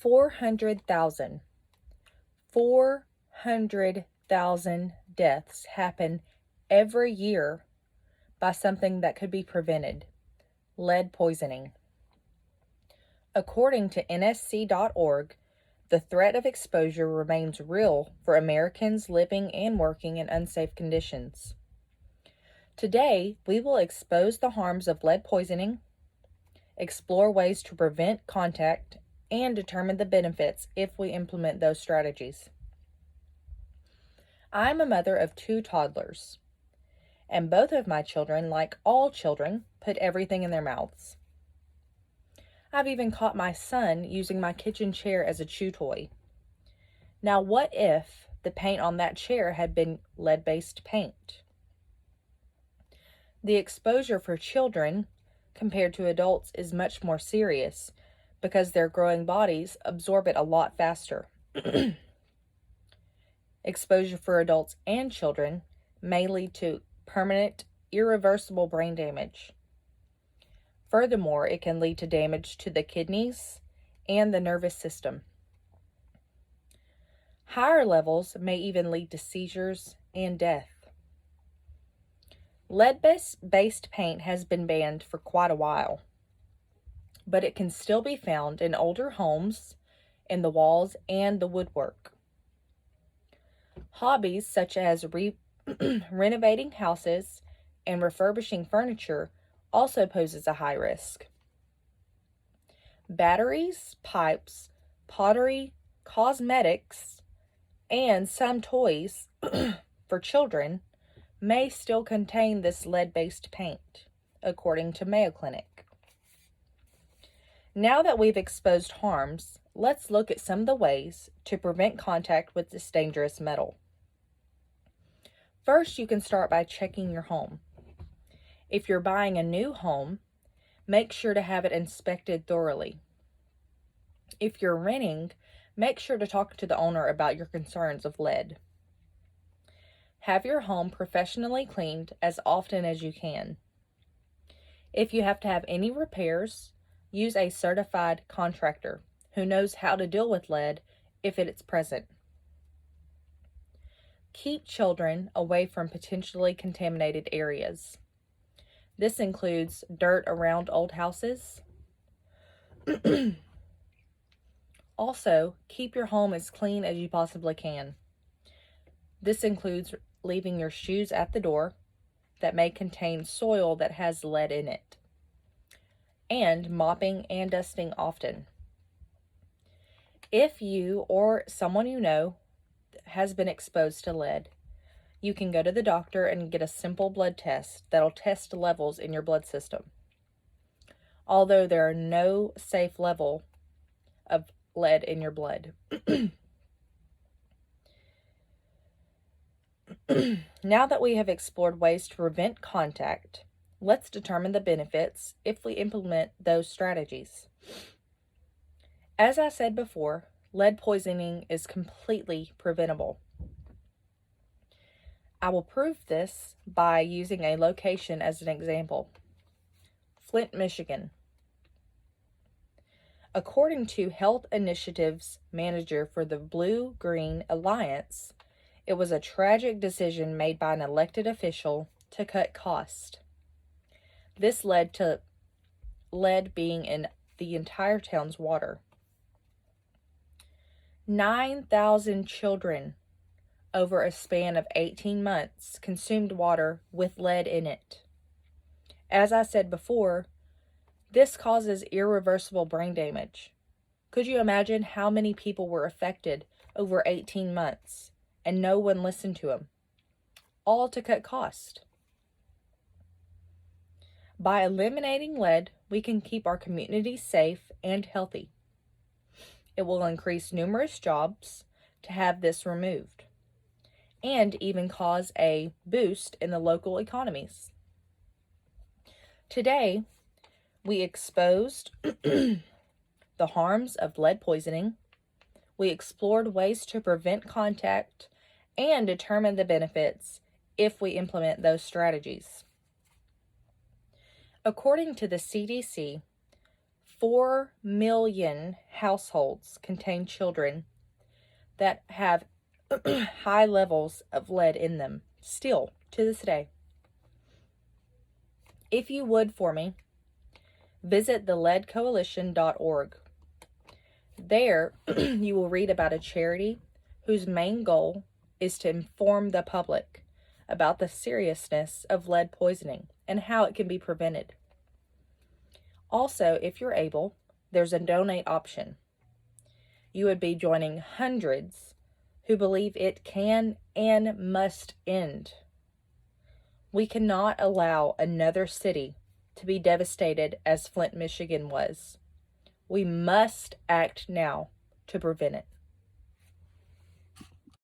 400,000. 400,000 deaths happen every year by something that could be prevented: lead poisoning. According to nsc.org, the threat of exposure remains real for Americans living and working in unsafe conditions. Today, we will expose the harms of lead poisoning, explore ways to prevent contact, and determine the benefits if we implement those strategies. I'm a mother of 2 toddlers, and both of my children, like all children, put everything in their mouths. I've even caught my son using my kitchen chair as a chew toy. Now, what if the paint on that chair had been lead-based paint? The exposure for children compared to adults is much more serious because their growing bodies absorb it a lot faster. Exposure for adults and children may lead to permanent, irreversible brain damage. Furthermore, it can lead to damage to the kidneys and the nervous system. Higher levels may even lead to seizures and death. Lead-based paint has been banned for quite a while, but it can still be found in older homes, in the walls, and the woodwork. Hobbies such as renovating houses and refurbishing furniture also poses a high risk. Batteries, pipes, pottery, cosmetics, and some toys for children may still contain this lead-based paint, according to Mayo Clinic. Now that we've exposed harms, let's look at some of the ways to prevent contact with this dangerous metal. First, you can start by checking your home. If you're buying a new home, make sure to have it inspected thoroughly. If you're renting, make sure to talk to the owner about your concerns of lead. Have your home professionally cleaned as often as you can. If you have to have any repairs, use a certified contractor who knows how to deal with lead if it is present. Keep children away from potentially contaminated areas. This includes dirt around old houses. Also, keep your home as clean as you possibly can. This includes leaving your shoes at the door that may contain soil that has lead in it, and mopping and dusting often. If you or someone you know has been exposed to lead, you can go to the doctor and get a simple blood test that'll test levels in your blood system. Although there are no safe level of lead in your blood. Now that we have explored ways to prevent contact, let's determine the benefits if we implement those strategies. As I said before, lead poisoning is completely preventable. I will prove this by using a location as an example. Flint, Michigan. According to Health Initiative's manager for the Blue-Green Alliance, it was a tragic decision made by an elected official to cut costs. This led to lead being in the entire town's water. 9,000 children over a span of 18 months consumed water with lead in it. As I said before, this causes irreversible brain damage. Could you imagine how many people were affected over 18 months and no one listened to them? All to cut cost. By eliminating lead, we can keep our community safe and healthy. It will increase numerous jobs to have this removed, and even cause a boost in the local economies. Today, we exposed the harms of lead poisoning, we explored ways to prevent contact, and determine the benefits if we implement those strategies. According to the CDC, 4 million households contain children that have high levels of lead in them, still to this day. If you would for me, visit theleadcoalition.org. There, you will read about a charity whose main goal is to inform the public about the seriousness of lead poisoning and how it can be prevented. Also, if you're able, there's a donate option. You would be joining hundreds who believe it can and must end. We cannot allow another city to be devastated as Flint, Michigan was. We must act now to prevent it.